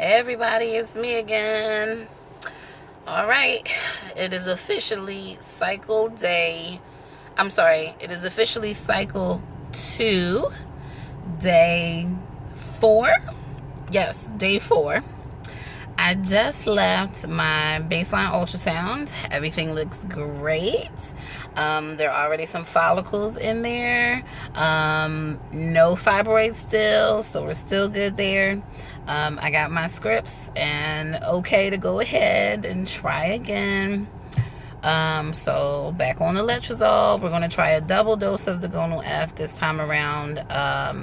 Hey everybody, it's me again. Alright, it is officially cycle day. It is officially cycle 2, day 4. Yes, day 4. I just left my baseline ultrasound. Everything looks great. There are already some follicles in there. No fibroids still, so we're still good there. I got my scripts and okay to go ahead and try again. So back on the letrozole, we're going to try a double dose of the gonal F this time around.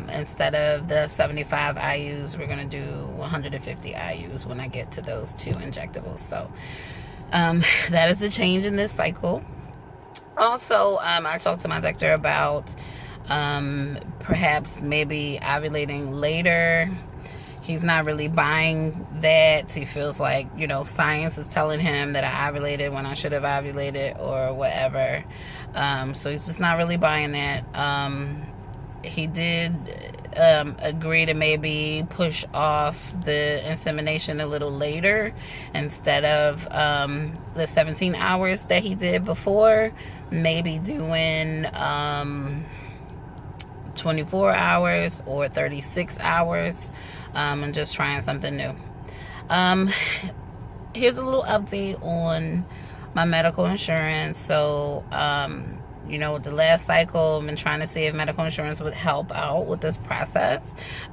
Instead of the 75 IUs, we're going to do 150 IUs when I get to those 2 injectables. So that is the change in this cycle. Also, I talked to my doctor about perhaps maybe ovulating later. He's not really buying that. He feels like, science is telling him that I ovulated when I should have ovulated or whatever. So he's just not really buying that. He did agree to maybe push off the insemination a little later instead of the 17 hours that he did before. Maybe doing 24 hours or 36 hours. And just trying something new. Here's a little update on my medical insurance. So, with the last cycle, I've been trying to see if medical insurance would help out with this process.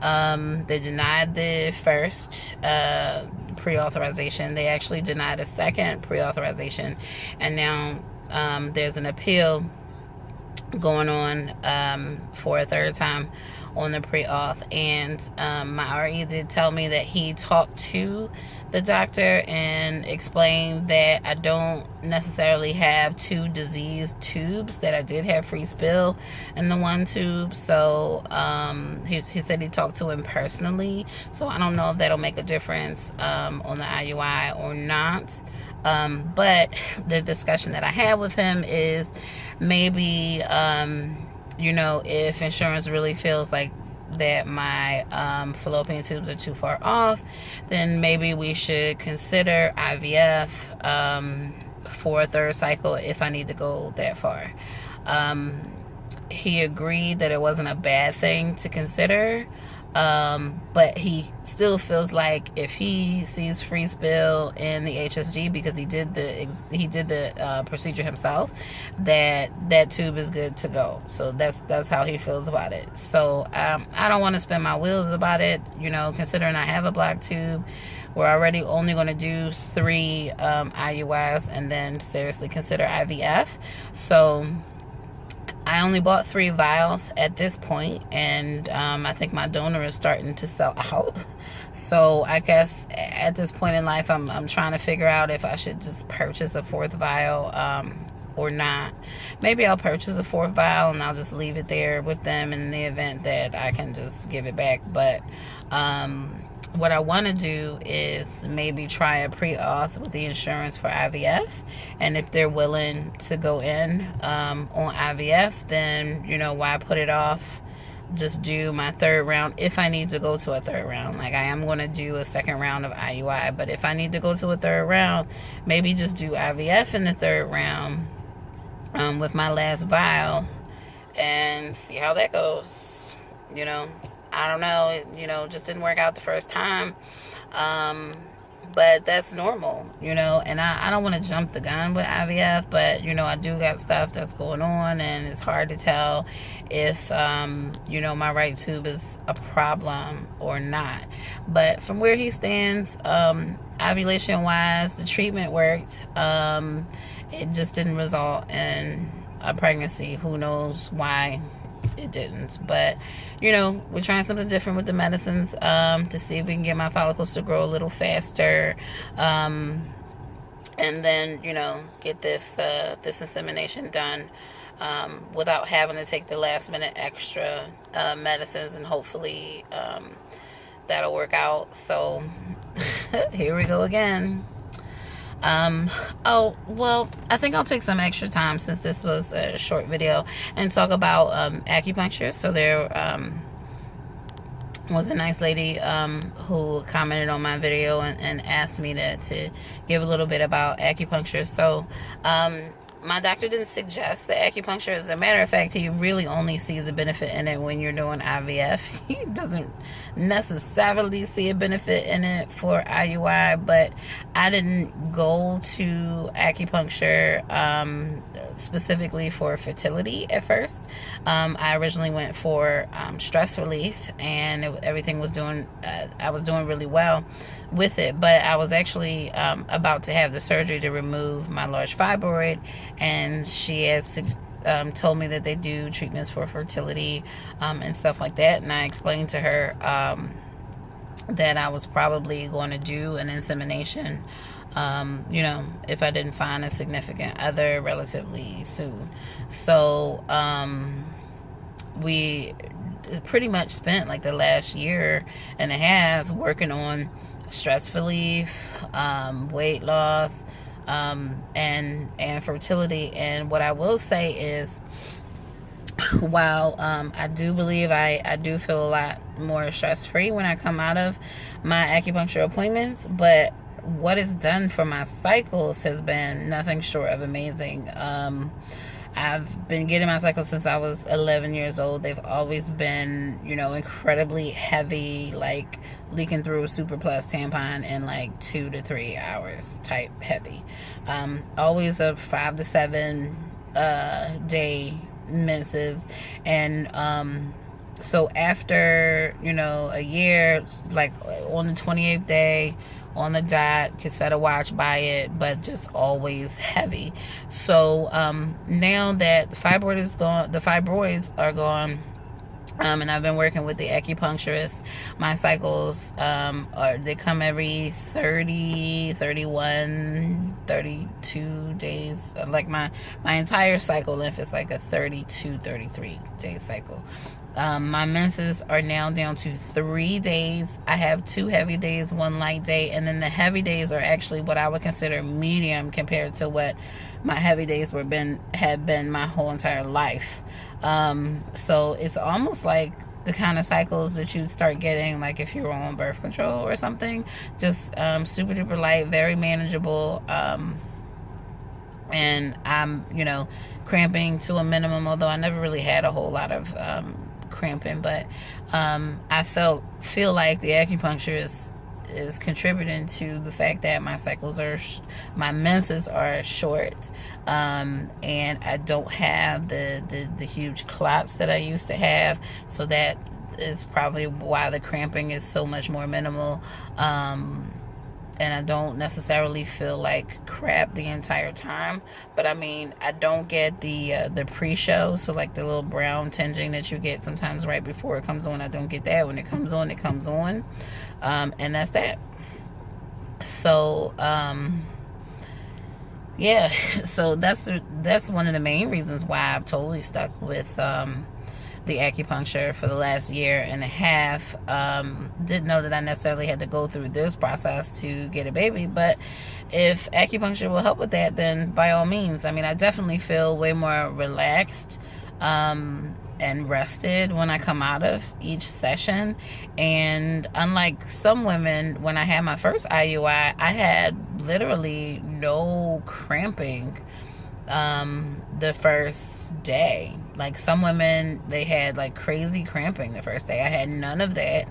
They denied the first pre-authorization. They actually denied a second pre-authorization. And now there's an appeal going on for a third time on the pre-auth, and my RE did tell me that he talked to the doctor and explained that I don't necessarily have 2 diseased tubes, that I did have free spill in the 1 tube. So he said he talked to him personally, so I don't know if that'll make a difference on the IUI or not. But the discussion that I had with him is maybe if insurance really feels like that my fallopian tubes are too far off, then maybe we should consider IVF for a 3rd cycle if I need to go that far. He agreed that it wasn't a bad thing to consider, but he still feels like if he sees free spill in the HSG, because he did the procedure himself, that tube is good to go. So that's how he feels about it. So I don't want to spin my wheels about it, considering I have a black tube. We're already only going to do 3 IUIs and then seriously consider IVF. So I only bought 3 vials at this point, and I think my donor is starting to sell out. So I guess at this point in life, I'm trying to figure out if I should just purchase a 4th vial or not. Maybe I'll purchase a 4th vial and I'll just leave it there with them in the event that I can just give it back. But what I want to do is maybe try a pre-auth with the insurance for IVF, and if they're willing to go in on IVF, then why put it off? Just do my 3rd round if I need to go to a 3rd round. Like, I am going to do a 2nd round of IUI, but if I need to go to a 3rd round, maybe just do IVF in the 3rd round with my last vial and see how that goes. I don't know, it just didn't work out the first time. But that's normal, and I don't want to jump the gun with IVF, but, I do got stuff that's going on, and it's hard to tell if, my right tube is a problem or not. But from where he stands, ovulation-wise, the treatment worked. It just didn't result in a pregnancy. Who knows why it didn't, but we're trying something different with the medicines to see if we can get my follicles to grow a little faster, and then get this insemination done without having to take the last minute extra medicines, and hopefully that'll work out. So here we go again. I think I'll take some extra time, since this was a short video, and talk about acupuncture. So there was a nice lady who commented on my video and asked me to give a little bit about acupuncture. So my doctor didn't suggest the acupuncture. As a matter of fact, he really only sees a benefit in it when you're doing IVF. He doesn't necessarily see a benefit in it for IUI, but I didn't go to acupuncture specifically for fertility at first. I originally went for stress relief, and everything was doing, I was doing really well with it, but I was actually about to have the surgery to remove my large fibroid, and she has told me that they do treatments for fertility and stuff like that, and I explained to her that I was probably going to do an insemination, you know, if I didn't find a significant other relatively soon. So we pretty much spent like the last year and a half working on stress relief, weight loss, and fertility. And what I will say is, while I do believe I do feel a lot more stress-free when I come out of my acupuncture appointments, but what it's done for my cycles has been nothing short of amazing. I've been getting my cycles since I was 11 years old. They've always been, you know, incredibly heavy, like leaking through a Super Plus tampon in like 2 to 3 hours type heavy. Always a 5 to 7 day menses. And so after, you know, a year, like on the 28th day, on the dot, could set a watch by it, but just always heavy. So now that the fibroid is gone, the fibroids are gone, and I've been working with the acupuncturist, my cycles they come every 30, 31, 32 days. Like my entire cycle length is like a 32, 33 day cycle. My menses are now down to 3 days. I have 2 heavy days, 1 light day, and then the heavy days are actually what I would consider medium compared to what my heavy days had been my whole entire life. So it's almost like the kind of cycles that you start getting like if you were on birth control or something. Just super duper light, very manageable, and I'm, you know, cramping to a minimum, although I never really had a whole lot of cramping, but I feel like the acupuncture is contributing to the fact that my cycles are my menses are short, and I don't have the huge clots that I used to have, so that is probably why the cramping is so much more minimal, and I don't necessarily feel like crap the entire time. But I mean, I don't get the pre-show, so like the little brown tinging that you get sometimes right before it comes on. I don't get that. When it comes on, it comes on, and that's that. So yeah, so that's one of the main reasons why I've totally stuck with the acupuncture for the last year and a half. Didn't know that I necessarily had to go through this process to get a baby, but if acupuncture will help with that, then by all means. I mean, I definitely feel way more relaxed and rested when I come out of each session. And unlike some women, when I had my first IUI, I had literally no cramping the first day. Like some women, they had like crazy cramping the first day. I had none of that.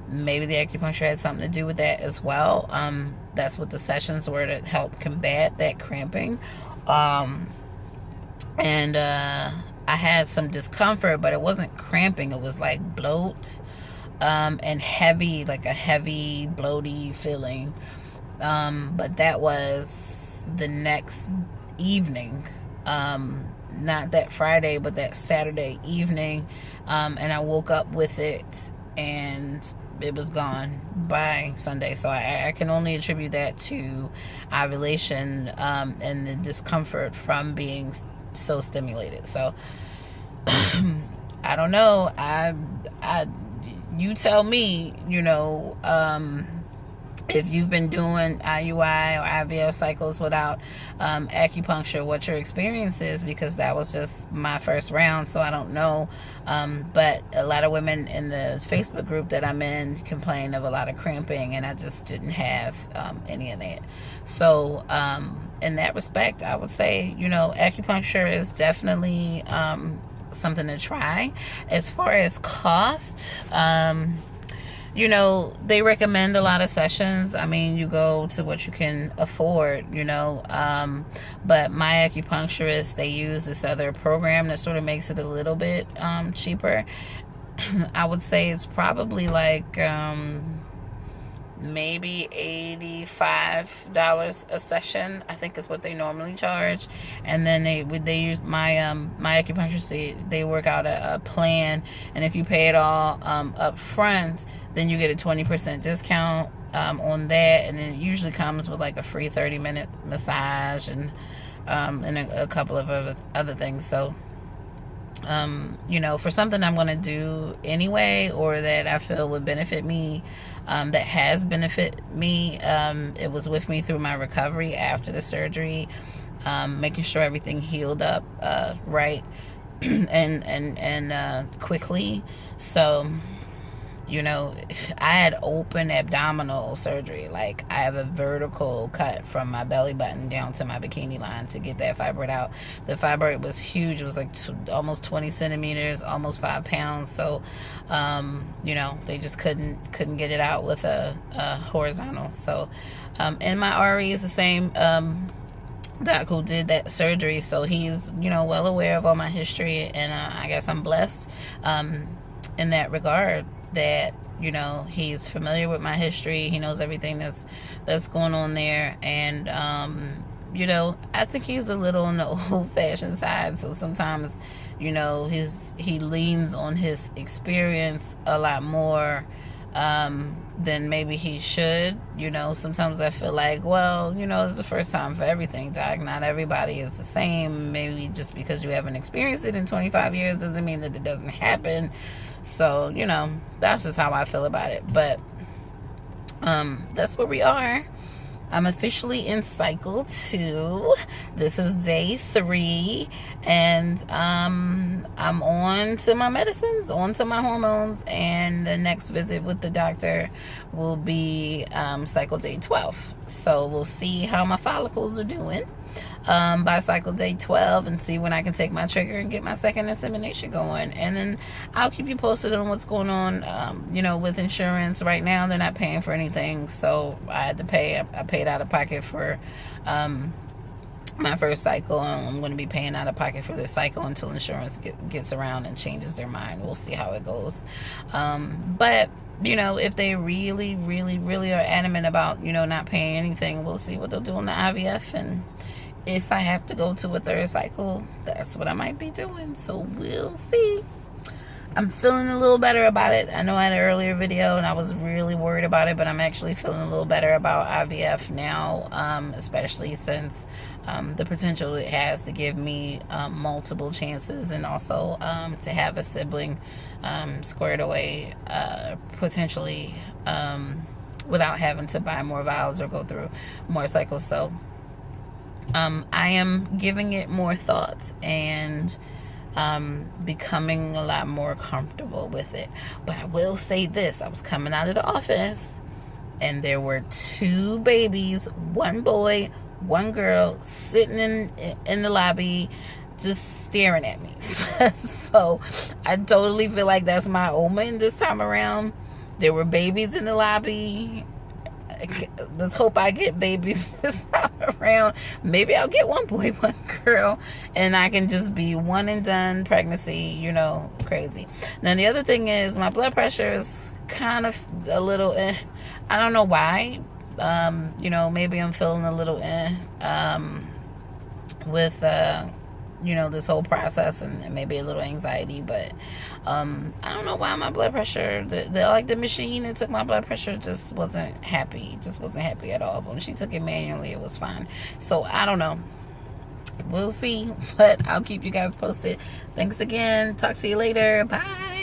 Maybe the acupuncture had something to do with that as well. That's what the sessions were, to help combat that cramping. And I had some discomfort, but it wasn't cramping. It was like bloat, and heavy, like a heavy bloaty feeling. But that was the next evening, not that Friday, but that Saturday evening, and I woke up with it, and it was gone by Sunday. So I can only attribute that to ovulation, and the discomfort from being so stimulated. So I don't know, you tell me, you know, if you've been doing IUI or IVF cycles without acupuncture, what your experience is, because that was just my first round, so I don't know. But a lot of women in the Facebook group that I'm in complain of a lot of cramping, and I just didn't have any of that. So in that respect, I would say, you know, acupuncture is definitely something to try. As far as cost, you know, they recommend a lot of sessions. I mean, you go to what you can afford, you know. But my acupuncturist, they use this other program that sort of makes it a little bit cheaper. I would say it's probably like maybe $85 a session, I think is what they normally charge. And then they use my my acupuncturist, they work out a plan, and if you pay it all up front, then you get a 20% discount on that, and then it usually comes with like a free 30-minute massage and a couple of other things. So you know, for something I'm going to do anyway, or that I feel would benefit me, that has benefited me, it was with me through my recovery after the surgery, making sure everything healed up right and quickly. So, you know, I had open abdominal surgery. Like, I have a vertical cut from my belly button down to my bikini line to get that fibroid out. The fibroid was huge. It was like almost 20 centimeters, almost 5 pounds. So, you know, they just couldn't get it out with a horizontal. So, and my RE is the same doc who did that surgery. So he's, you know, well aware of all my history. And I guess I'm blessed in that regard, that, you know, he's familiar with my history. He knows everything that's going on there. And you know, I think he's a little on the old-fashioned side, so sometimes, you know, he leans on his experience a lot more than maybe he should. You know, sometimes I feel like, well, you know, it's the first time for everything, Doc. Not everybody is the same. Maybe just because you haven't experienced it in 25 years doesn't mean that it doesn't happen. So, you know, that's just how I feel about it. But that's where we are. I'm officially in cycle 2. This is day 3, and I'm on to my medicines, on to my hormones, and the next visit with the doctor will be cycle day 12. So we'll see how my follicles are doing by cycle day 12, and see when I can take my trigger and get my second insemination going. And then I'll keep you posted on what's going on, you know, with insurance. Right now they're not paying for anything, so I had to pay. I paid out of pocket for my first cycle, and I'm going to be paying out of pocket for this cycle until insurance gets around and changes their mind. We'll see how it goes. But you know, if they really are adamant about, you know, not paying anything, we'll see what they'll do on the IVF. And if I have to go to a third cycle, that's what I might be doing. So we'll see. I'm feeling a little better about it. I know I had an earlier video and I was really worried about it, but I'm actually feeling a little better about IVF now, especially since the potential it has to give me multiple chances, and also to have a sibling squared away potentially without having to buy more vials or go through more cycles. So I am giving it more thought and becoming a lot more comfortable with it. But I will say this: I was coming out of the office and there were 2 babies, 1 boy, 1 girl, sitting in the lobby just staring at me. So I totally feel like that's my omen this time around. There were babies in the lobby. Let's hope I get babies this time around. Maybe I'll get 1 boy, 1 girl, and I can just be one and done pregnancy, you know, crazy. Now the other thing is my blood pressure is kind of a little I don't know why. You know, maybe I'm feeling a little with you know, this whole process, and maybe a little anxiety, but I don't know why my blood pressure, the machine that took my blood pressure just wasn't happy at all. But when she took it manually, it was fine. So I don't know, we'll see, but I'll keep you guys posted. Thanks again. Talk to you later. Bye.